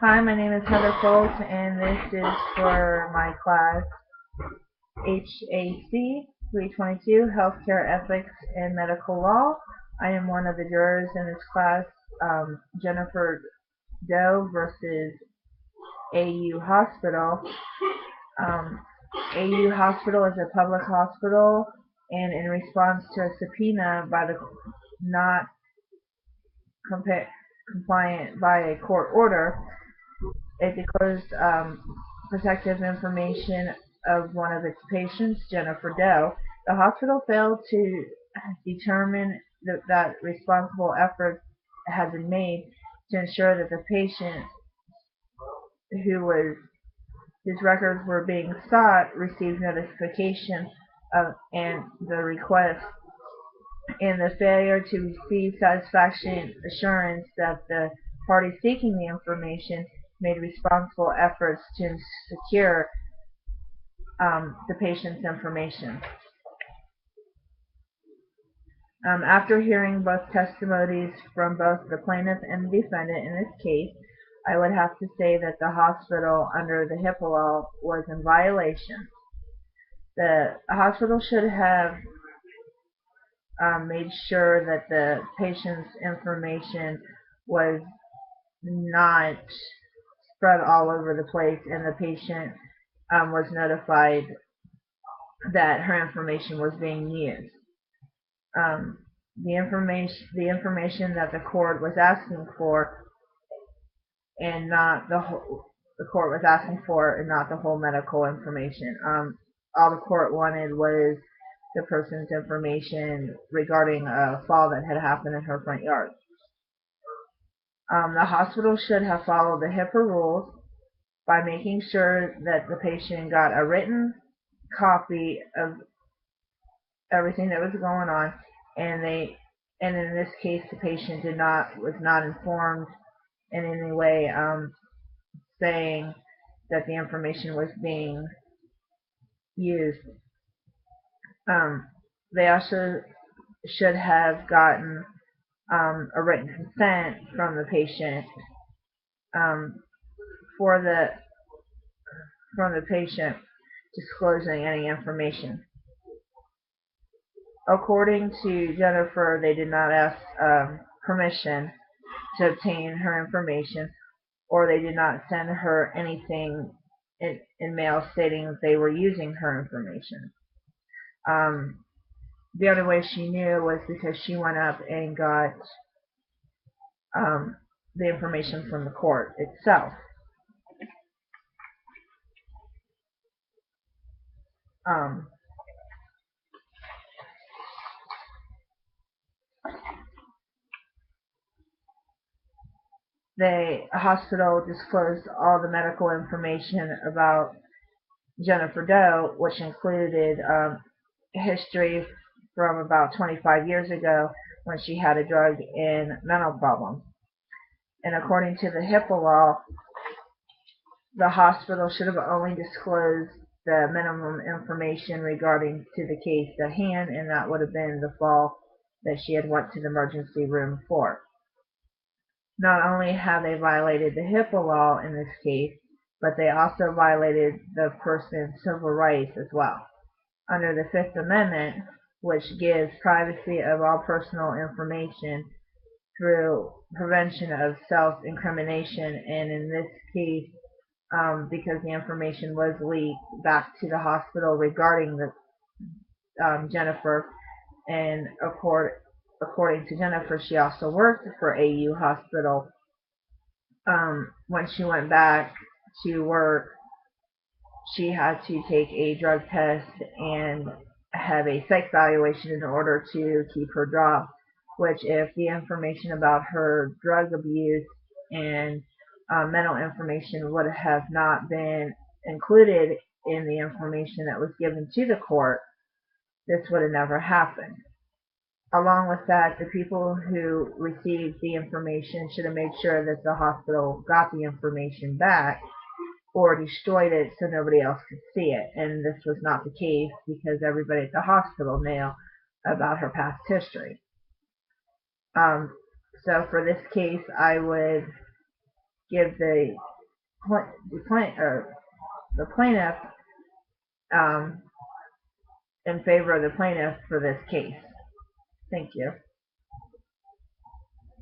Hi, my name is Heather Foltz, and this is for my class HAC 322, Healthcare Ethics and Medical Law. I am one of the jurors in this class, Jennifer Doe versus AU Hospital. Um, AU Hospital is a public hospital, and in response to a subpoena by the not compliant by a court order, it disclosed protective information of one of its patients, Jennifer Doe. The hospital failed to determine that responsible efforts had been made to ensure that the patient whose records were being sought received notification of and the request, and the failure to receive satisfaction assurance that the party seeking the information made responsible efforts to secure the patient's information. After hearing both testimonies from both the plaintiff and the defendant in this case, I would have to say that the hospital, under the HIPAA law, was in violation. The hospital should have made sure that the patient's information was not spread all over the place, and the patient was notified that her information was being used. The information that the court was asking for, and not the court was asking for, and not the whole medical information. All the court wanted was the person's information regarding a fall that had happened in her front yard. The hospital should have followed the HIPAA rules by making sure that the patient got a written copy of everything that was going on, and in this case the patient was not informed in any way, saying that the information was being used. They also should have gotten a written consent from the patient, um, for the from the patient disclosing any information. According to Jennifer, they did not ask permission to obtain her information, or they did not send her anything in mail stating that they were using her information. The only way she knew was because she went up and got the information from the court itself. Um, the hospital disclosed all the medical information about Jennifer Doe, which included history from about 25 years ago when she had a drug and mental problem. And according to the HIPAA law, the hospital should have only disclosed the minimum information regarding to the case at hand, and that would have been the fall that she had went to the emergency room for. Not only have they violated the HIPAA law in this case, but they also violated the person's civil rights as well. Under the Fifth Amendment, which gives privacy of all personal information through prevention of self-incrimination, and in this case, because the information was leaked back to the hospital regarding Jennifer, and according to Jennifer, she also worked for AU Hospital. When she went back to work, she had to take a drug test and have a psych evaluation in order to keep her job, which if the information about her drug abuse and mental information would have not been included in the information that was given to the court, this would have never happened. Along with that, the people who received the information should have made sure that the hospital got the information back or destroyed it so nobody else could see it. And this was not the case because everybody at the hospital knew about her past history. So for this case, I would give the plaintiff um, in favor of the plaintiff for this case. Thank you.